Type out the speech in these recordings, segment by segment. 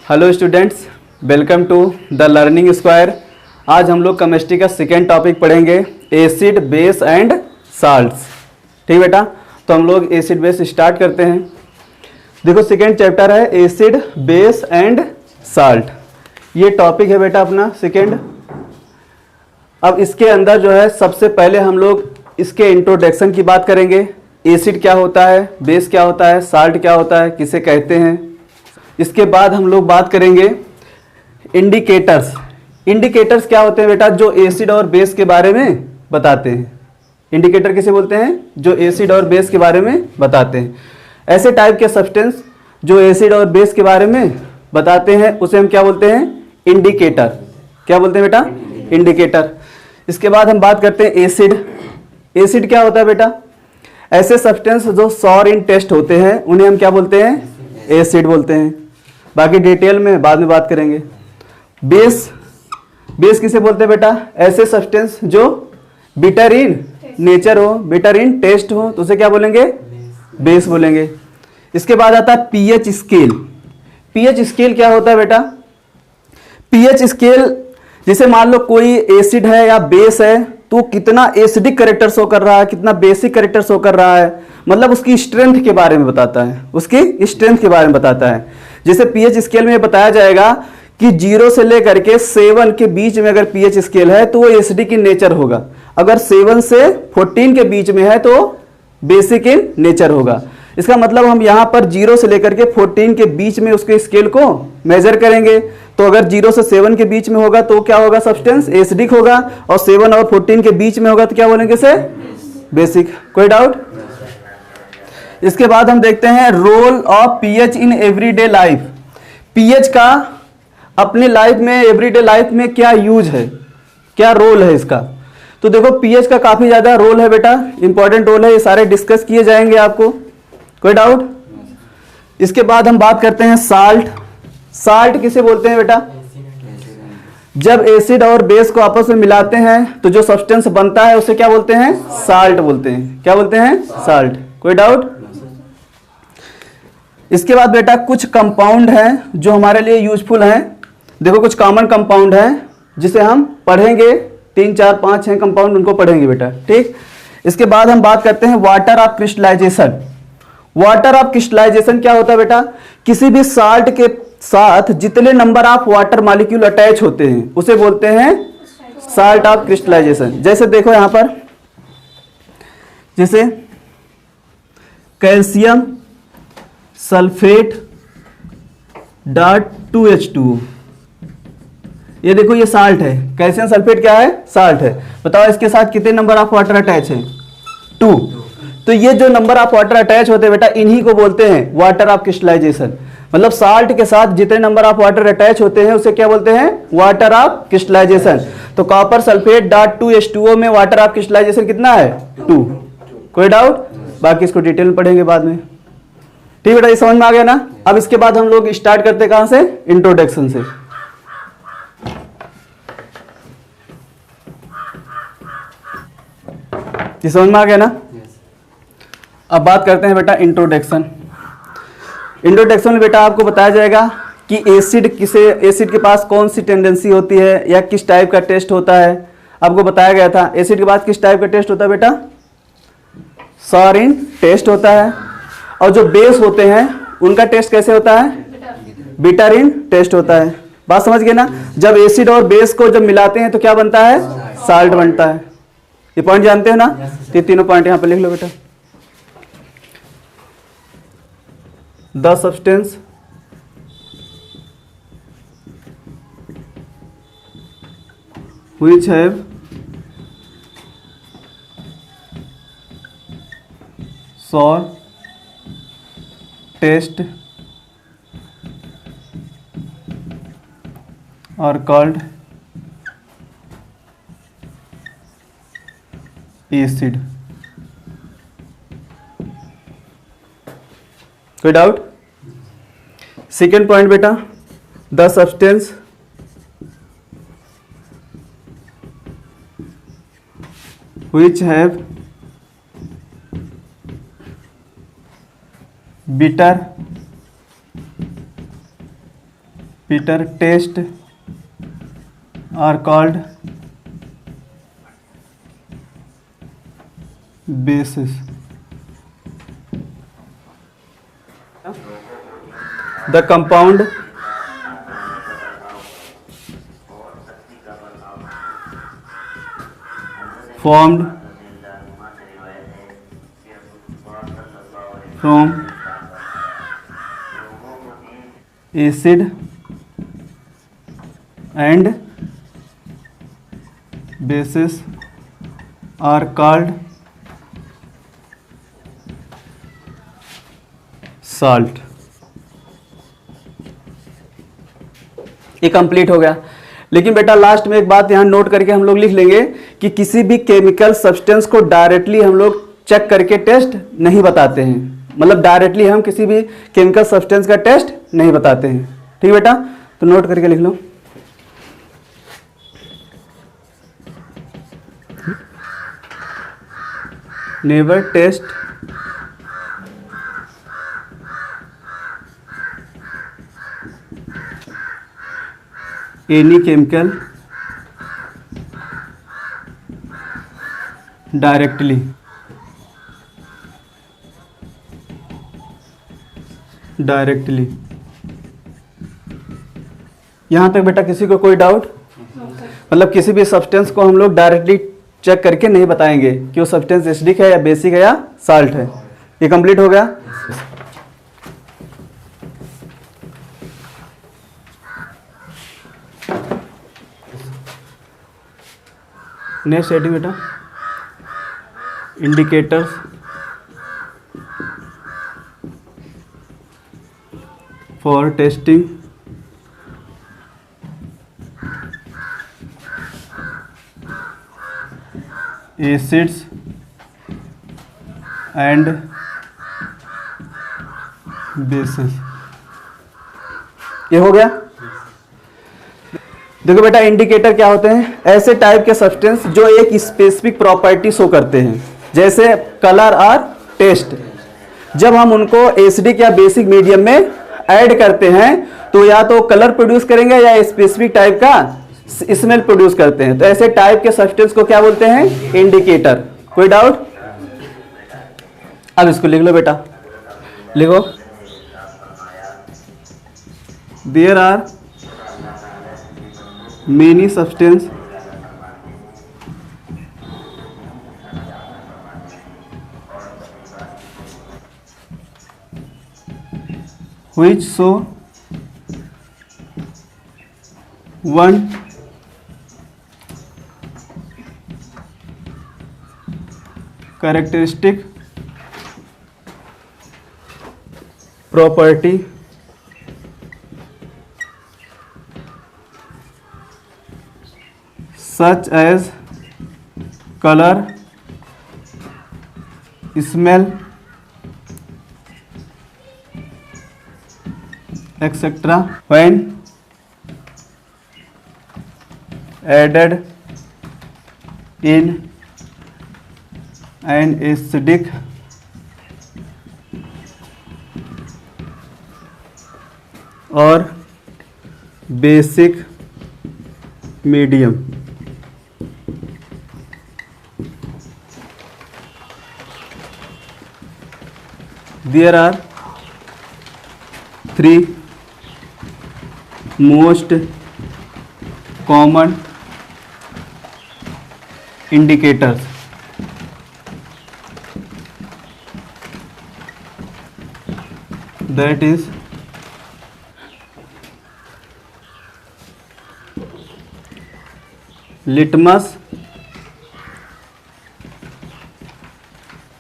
Hello students, welcome to the learning square. आज हम लोग केमिस्ट्री का सेकेंड टॉपिक पढ़ेंगे, एसिड बेस एंड साल्ट्स। ठीक बेटा, तो हम लोग एसिड बेस स्टार्ट करते हैं। देखो सेकेंड चैप्टर है एसिड बेस एंड साल्ट, ये टॉपिक है बेटा अपना सेकेंड। अब इसके अंदर जो है सबसे पहले हम लोग इसके इंट्रोडक्शन की बात करेंगे। एसिड क्या होता है, बेस क्या होता है, साल्ट क्या होता है, किसे कहते हैं। इसके बाद हम लोग बात करेंगे इंडिकेटर्स। इंडिकेटर्स क्या होते हैं बेटा, जो एसिड और बेस के बारे में बताते हैं। इंडिकेटर किसे बोलते हैं, जो एसिड और बेस के बारे में बताते हैं। ऐसे टाइप के सब्सटेंस जो एसिड और बेस के बारे में बताते हैं उसे हम क्या बोलते हैं, इंडिकेटर। क्या बोलते हैं बेटा, इंडिकेटर। इसके बाद हम बात करते हैं एसिड। एसिड क्या होता है बेटा, ऐसे सब्सटेंस जो सॉर इन टेस्ट होते हैं उन्हें हम क्या बोलते हैं, एसिड बोलते हैं। बाकी डिटेल में बाद में बात करेंगे। बेस, बेस किसे बोलते हैं बेटा, ऐसे सब्सटेंस जो बिटर इन नेचर हो, बिटर इन टेस्ट हो, तो उसे क्या बोलेंगे, बेस बोलेंगे। इसके बाद आता है पीएच स्केल। पीएच स्केल क्या होता है बेटा, पीएच स्केल जैसे मान लो कोई एसिड है या बेस है तो कितना एसिडिक कैरेक्टर शो कर रहा है, कितना बेसिक कैरेक्टर शो कर रहा है, मतलब उसकी स्ट्रेंथ के बारे में बताता है, उसकी स्ट्रेंथ के बारे में बताता है। जैसे पीएच स्केल में बताया जाएगा कि 0 से लेकर के 7 के बीच में अगर पीएच स्केल है तो वो एसिडिक इन नेचर होगा। अगर 7 से 14 के बीच में है तो बेसिक इन नेचर होगा। इसका मतलब हम यहाँ पर 0 से लेकर के 14 के बीच में उसके स्केल को मेजर करेंगे। तो अगर 0 से 7 के बीच में होगा तो क्या होगा, सब्सटेंस एसिडिक होगा, और 7 और 14 के बीच में होगा तो क्या बोलेंगे इसे, बेसिक। कोई डाउट। इसके बाद हम देखते हैं role of pH in everyday life. PH का अपनी लाइफ में, एवरीडे लाइफ में क्या यूज है, क्या रोल है इसका। तो देखो पीएच का काफी ज्यादा रोल है बेटा, इंपॉर्टेंट रोल है, ये सारे डिस्कस किए जाएंगे आपको। कोई डाउट। इसके बाद हम बात करते हैं साल्ट। साल्ट किसे बोलते हैं बेटा, जब एसिड और बेस को आपस में मिलाते हैं तो जो सब्सटेंस बनता है उसे क्या बोलते हैं, साल्ट बोलते हैं। क्या बोलते हैं, साल्ट। कोई डाउट। इसके बाद बेटा कुछ कंपाउंड हैं जो हमारे लिए यूजफुल हैं। देखो कुछ कॉमन कंपाउंड हैं जिसे हम पढ़ेंगे, 3 4 5 हैं कंपाउंड, उनको पढ़ेंगे बेटा। ठीक। इसके बाद हम बात करते हैं water of crystallisation. Water of crystallisation क्या होता है बेटा, किसी भी साल्ट के साथ जितने number of water molecule attach होते हैं उसे बोलते हैं साल्ट ऑफ क्रिस्टलाइजेशन। जैसे देखो यहां पर, जैसे कैल्शियम सल्फेट .2H2O, ये देखो ये साल्ट है। कैल्शियम सल्फेट क्या है, साल्ट है। बताओ इसके साथ कितने नंबर ऑफ वाटर अटैच है, 2। तो ये जो नंबर ऑफ वाटर अटैच होते हैं बेटा, इन्हीं को बोलते हैं वाटर ऑफ क्रिस्टलाइजेशन। मतलब साल्ट के साथ जितने नंबर ऑफ वाटर अटैच होते हैं उसे क्या बोलते हैं, वाटर ऑफ क्रिस्टलाइजेशन। तो कॉपर सल्फेट .2H2O में वाटर ऑफ क्रिस्टलाइजेशन कितना है, 2। कोई डाउट। बाकी इसको डिटेल में पढ़ेंगे बाद में। ठीक बेटा, ये समझ में आ गया ना। अब इसके बाद हम लोग स्टार्ट करते हैं कहां से, इंट्रोडक्शन से। ये समझ में आ गया ना। अब बात करते हैं बेटा इंट्रोडक्शन। इंट्रोडक्शन में बेटा आपको बताया जाएगा कि एसिड के पास कौन सी टेंडेंसी होती है या किस टाइप का टेस्ट होता है। आपको बताया गया था एसिड के बाद किस टाइप का टेस्ट होता है बेटा, सॉर इन टेस्ट होता है। और जो बेस होते हैं उनका टेस्ट कैसे होता है, बिटर इन टेस्ट होता है। बात समझ गए ना। जब एसिड और बेस को जब मिलाते हैं तो क्या बनता है, साल्ट बनता है। ये पॉइंट जानते हो ना। ये तीनों पॉइंट यहां पे लिख लो बेटा। The substance which have sour taste are called acid। कोई डाउट। सेकेंड पॉइंट बेटा, the substance which have bitter repeater test are called bases. The compound formed from acid and bases are called salt. ये complete हो गया। लेकिन बेटा last में एक बात यहां नोट करके हम लोग लिख लेंगे कि किसी भी केमिकल सब्सटेंस को डायरेक्टली हम लोग चेक करके टेस्ट नहीं बताते हैं, मतलब डायरेक्टली हम किसी भी केमिकल सब्सटेंस का टेस्ट नहीं बताते हैं। ठीक बेटा, तो नोट करके लिख लो। Never test any chemical directly. यहां तक बेटा किसी को कोई डाउट? मतलब किसी भी सब्सटेंस को हम लोग डायरेक्टली चेक करके नहीं बताएंगे कि वो सब्सटेंस एसिडिक है या बेसिक है या साल्ट है। ये कंप्लीट हो गया। नेक्स्ट हेडिंग बेटा indicators for testing acids and bases. ये हो गया। देखो बेटा इंडिकेटर क्या होते हैं? ऐसे टाइप के सब्सटेंस जो एक स्पेसिफिक प्रॉपर्टी शो करते हैं, जैसे कलर और टेस्ट। जब हम उनको एसिडिक या बेसिक मीडियम में ऐड करते हैं तो या तो कलर प्रोड्यूस करेंगे या स्पेसिफिक टाइप का स्मेल प्रोड्यूस करते हैं। तो ऐसे टाइप के सब्सटेंस को क्या बोलते हैं? इंडिकेटर। कोई डाउट? अब इसको लिख लो बेटा, लिखो there are many substance which show one characteristic property such as color, smell, etc. when added in an acidic or basic medium. There are three most common indicators. That is litmus,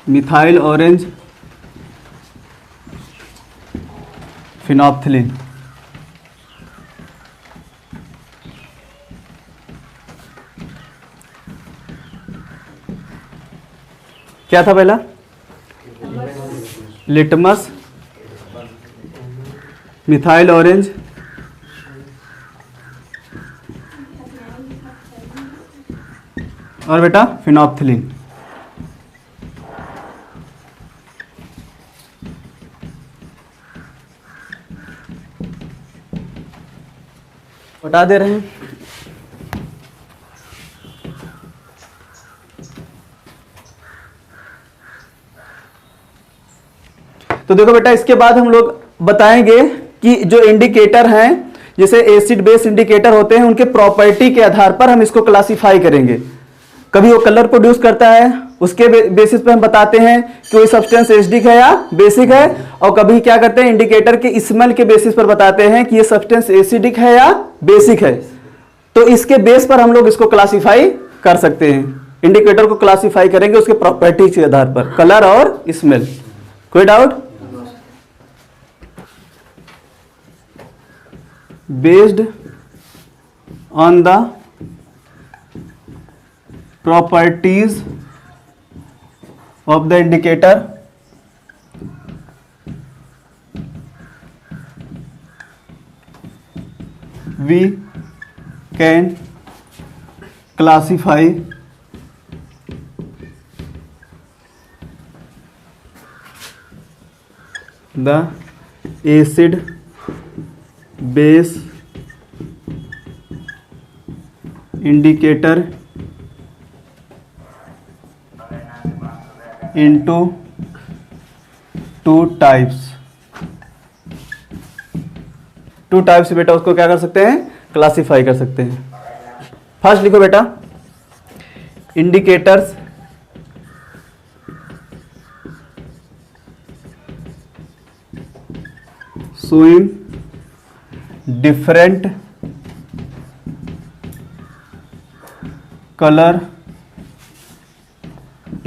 methyl orange, phenolphthalein। क्या था पहला? Litmus, methyl orange, और बेटा phenolphthalein. बता दे रहे हैं। तो देखो बेटा, इसके बाद हम लोग बताएंगे कि जो इंडिकेटर हैं, जैसे एसिड बेस इंडिकेटर होते हैं, उनके प्रॉपर्टी के आधार पर हम इसको क्लासिफाई करेंगे। कभी वो कलर प्रोड्यूस करता है, उसके बेसिस पे हम बताते हैं कि कोई सब्सटेंस एसिडिक है या बेसिक है, और कभी क्या करते हैं, इंडिकेटर के स्मेल के बेसिस पर बताते हैं कि ये सब्सटेंस एसिडिक है या बेसिक है। तो इसके बेस पर हम लोग इसको क्लासिफाई कर सकते हैं। इंडिकेटर को क्लासिफाई करेंगे उसके प्रॉपर्टी के आधार पर, कलर और स्मेल। कोई doubt? Based on the properties of the indicator, we can classify the acid base indicator into two types। Two types बेटा उसको क्या कर सकते हैं, क्लासिफाई कर सकते हैं। फर्स्ट लिखो बेटा, indicators showing different color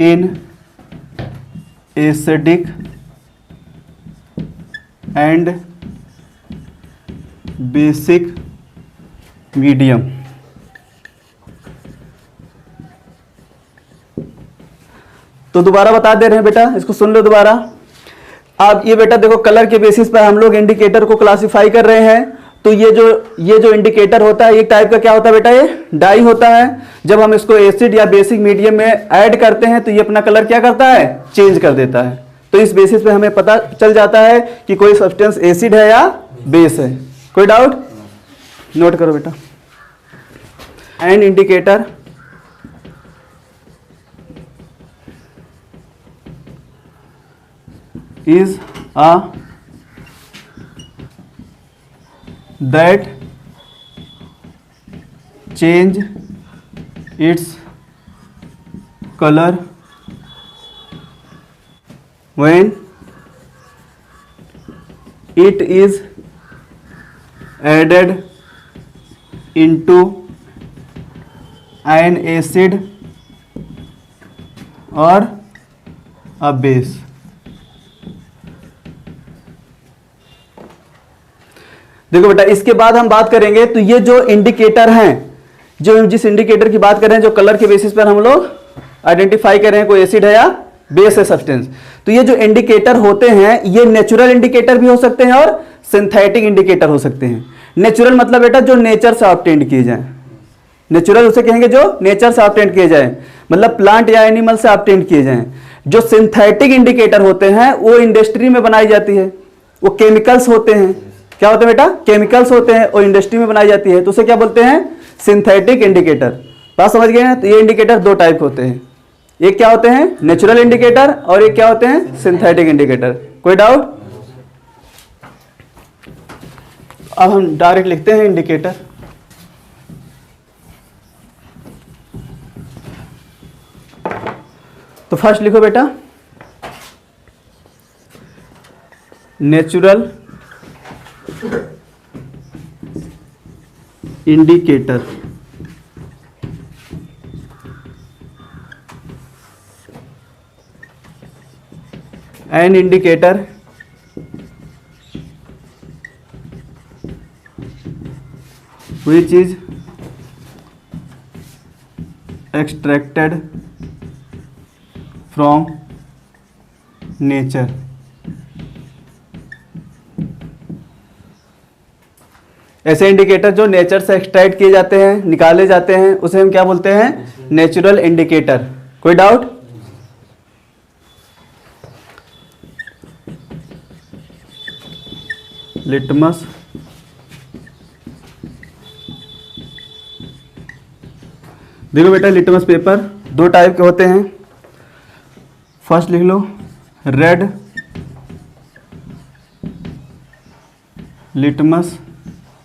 in acidic and basic medium। तो दोबारा बता दे रहे हैं बेटा, इसको सुन लो दोबारा। अब ये बेटा देखो, कलर के बेसिस पर हम लोग इंडिकेटर को क्लासिफाई कर रहे हैं। तो ये जो इंडिकेटर होता है, एक टाइप का क्या होता है बेटा, ये डाई होता है। जब हम इसको एसिड या बेसिक मीडियम में ऐड करते हैं तो ये अपना कलर क्या करता है, चेंज कर देता है। तो इस बेसिस पे हमें पता चल जाता है कि कोई सब्सटेंस एसिड है या बेस है। कोई डाउट? नोट करो बेटा। An indicator is a that change its color when it is added into an acid or a base। देखो बेटा, इसके बाद हम बात करेंगे, तो ये जो इंडिकेटर हैं, जो जिस इंडिकेटर की बात कर रहे हैं, जो कलर के बेसिस पर हम लोग आइडेंटिफाई कर रहे हैं कोई एसिड है या बेस है सब्सटेंस, तो ये जो इंडिकेटर होते हैं, ये नेचुरल इंडिकेटर भी हो सकते हैं और सिंथेटिक इंडिकेटर हो सकते हैं। नेचुरल मतलब बेटा जो नेचर से ऑब्टेन्ड किए जाए, नेचुरल उसे कहेंगे जो नेचर से ऑब्टेन्ड किए जाए, मतलब प्लांट या एनिमल से ऑब्टेन्ड किए जाए। जो सिंथेटिक इंडिकेटर होते हैं वो इंडस्ट्री में बनाई जाती है, वो केमिकल्स होते हैं। क्या होते हैं बेटा, केमिकल्स होते हैं और इंडस्ट्री में बनाई जाती है, तो उसे क्या बोलते हैं, सिंथेटिक इंडिकेटर। बात समझ गए हैं? तो ये इंडिकेटर दो टाइप होते हैं, एक क्या होते हैं, नेचुरल इंडिकेटर, और एक क्या होते हैं, सिंथेटिक इंडिकेटर। कोई डाउट? अब हम डायरेक्ट लिखते हैं इंडिकेटर। तो फर्स्ट लिखो बेटा, natural indicator an indicator which is extracted from nature। ऐसे इंडिकेटर जो नेचर से एक्सट्रैक्ट किए जाते हैं, निकाले जाते हैं, उसे हम क्या बोलते हैं, नेचुरल इंडिकेटर। कोई डाउट? लिटमस देखो बेटा लिटमस पेपर दो टाइप के होते हैं। फर्स्ट लिख लो रेड लिटमस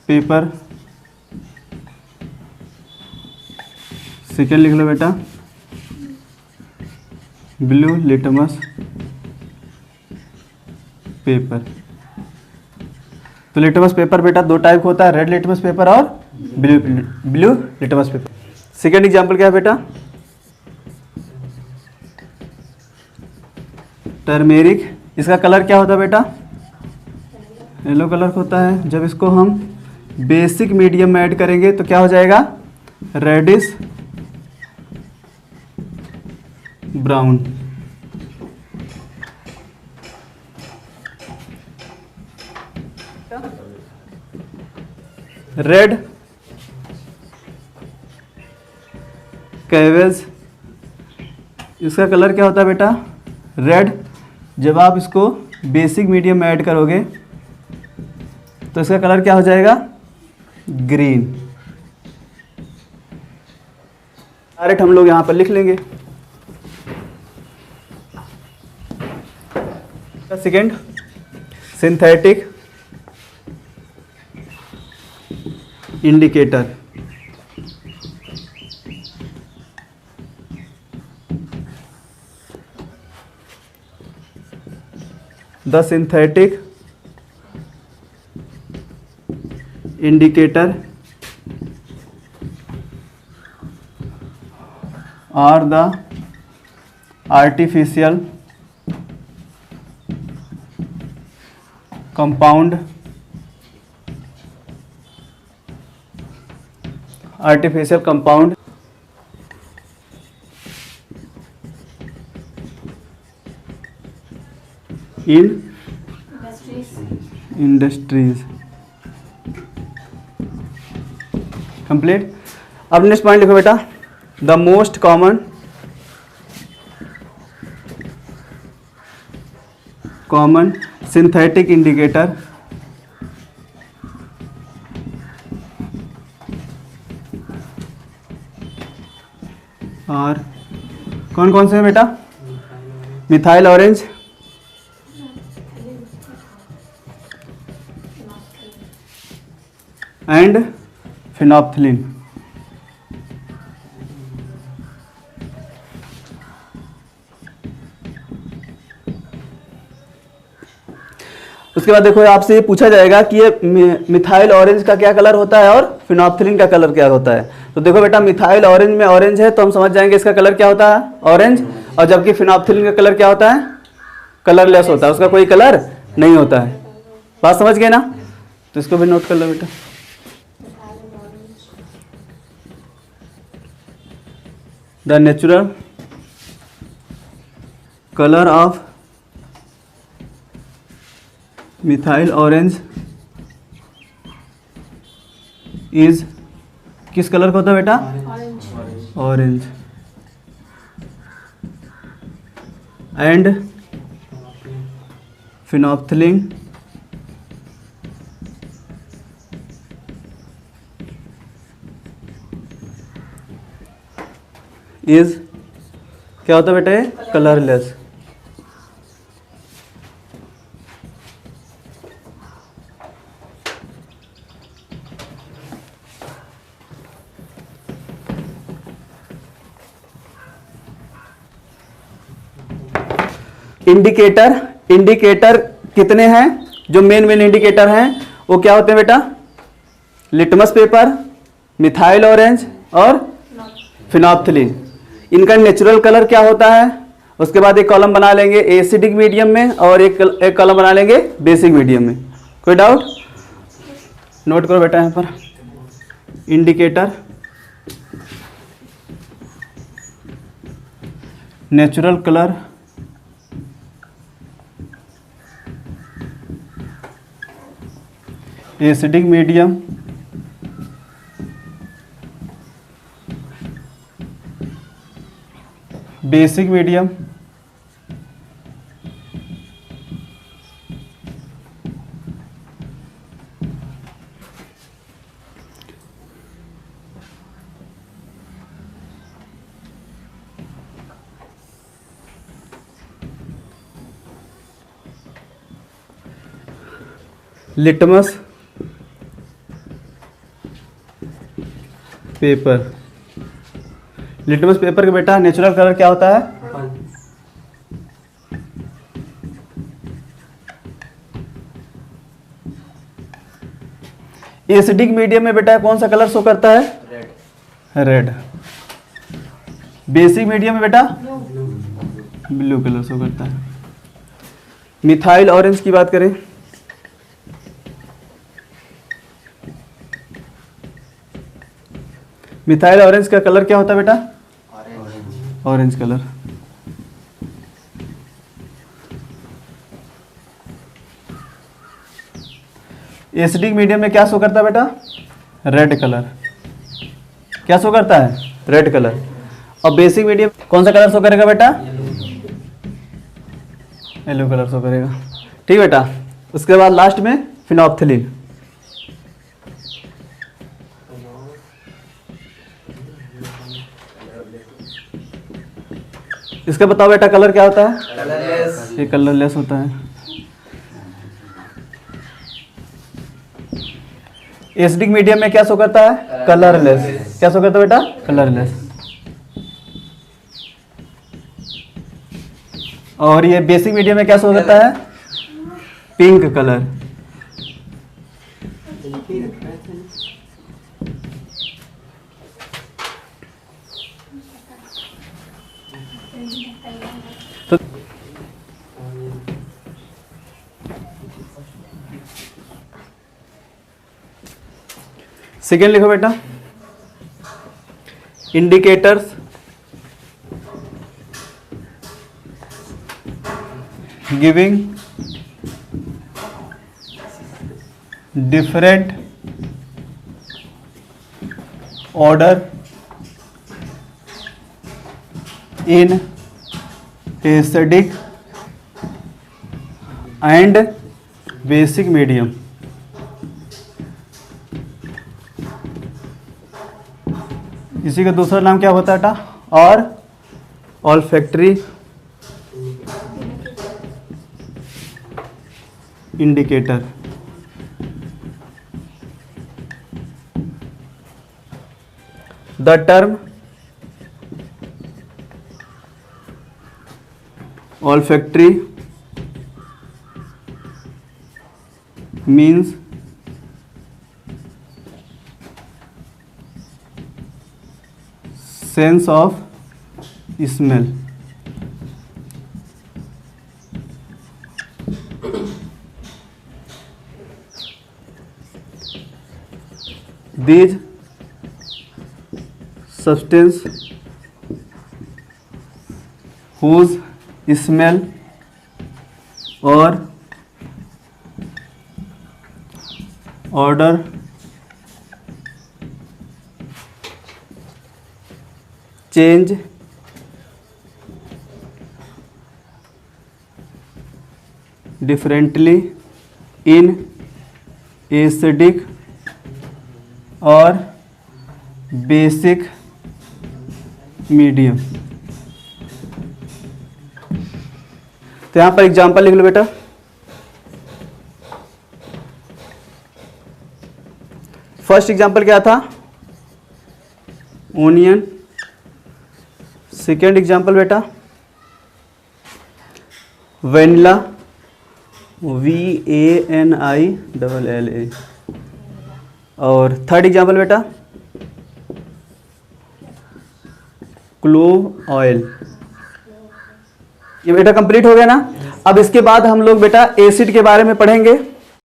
पेपर, सेकेंड लिख लो बेटा ब्लू लिटमस पेपर। तो लिटमस पेपर बेटा दो टाइप का होता है, रेड लिटमस पेपर और blue litmus paper. Second example क्या है बेटा, टर्मेरिक। इसका कलर क्या होता है बेटा, येलो कलर का होता है। जब इसको हम बेसिक मीडियम में ऐड करेंगे तो क्या हो जाएगा, रेडिश ब्राउन। रेड कैवेज, इसका कलर क्या होता है बेटा, रेड। जब आप इसको बेसिक मीडियम में ऐड करोगे तो इसका कलर क्या हो जाएगा, ग्रीन। डायरेक्ट हम लोग यहां पर लिख लेंगे। Second synthetic indicator. The synthetic indicator are the artificial compound in industries। Complete. अब नेक्स्ट पॉइंट लिखो बेटा, the most common synthetic indicator और कौन कौन से हैं बेटा, मिथाइल ऑरेंज, एंड फिनोप्थिलीन। उसके बाद देखो आपसे ये पूछा जाएगा कि ये मिथाइल ऑरेंज का क्या कलर होता है और फिनोप्थिलीन का कलर क्या होता है। तो देखो बेटा मिथाइल ऑरेंज में ऑरेंज है तो हम समझ जाएंगे इसका कलर क्या होता है, ऑरेंज। और जबकि फिनोप्थिलीन का कलर क्या होता है, कलरलेस होता है, उसका कोई कलर नहीं होता है। बात समझ गए ना, तो इसको भी नोट कर लो बेटा। The natural colour of methyl orange is, किस कलर का होता है बेटा, ऑरेंज। एंड फिनोप्थिलीन इज, क्या होता है बेटा, ये कलरलेस। इंडिकेटर कितने हैं, जो मेन इंडिकेटर हैं वो क्या होते हैं बेटा, लिटमस पेपर, मिथाइल ऑरेंज और फिनोप्थिलीन। इनका नेचुरल कलर क्या होता है, उसके बाद एक कॉलम बना लेंगे एसिडिक मीडियम में और एक कॉलम बना लेंगे बेसिक मीडियम में। कोई डाउट, नोट करो बेटा यहाँ पर, indicator natural colour acidic medium basic medium litmus paper. Litmus paper का बेटा नेचुरल कलर क्या होता है? एसिडिक मीडियम में बेटा कौन सा कलर शो करता है? रेड। बेसिक मीडियम में बेटा ब्लू कलर शो करता है। मिथाइल ऑरेंज की बात करें, मिथाइल ऑरेंज का कलर क्या होता है बेटा? Orange colour. एसिडिक मीडियम में क्या शो करता है बेटा? Red colour. क्या शो करता है? Red colour. और बेसिक मीडियम कौन सा कलर शो करेगा बेटा? येलो कलर शो करेगा। ठीक बेटा। उसके बाद लास्ट में फिनोप्थिलीन। इसका बताओ बेटा कलर क्या होता है? कलरलेस। ये कलरलेस होता है। एसिडिक मीडियम में क्या शो करता है? कलरलेस। क्या शो करता है बेटा? कलरलेस। और ये बेसिक मीडियम में क्या शो करता है? Pink colour. तो सेकेंड लिखो बेटा, indicators giving different order in acidic and basic medium. इसी का दूसरा नाम क्या होता है बेटा? और olfactory indicator. The term olfactory means sense of smell. These substance whose smell और order change differently in acidic और बेसिक मीडियम। तो यहां पर एग्जाम्पल लिख लो बेटा। फर्स्ट एग्जाम्पल क्या था? ओनियन। सेकेंड एग्जाम्पल बेटा वेनिला, VANILLA। और थर्ड एग्जाम्पल बेटा क्लोव ऑयल। ये बेटा कंप्लीट हो गया ना। अब इसके बाद हम लोग बेटा एसिड के बारे में पढ़ेंगे।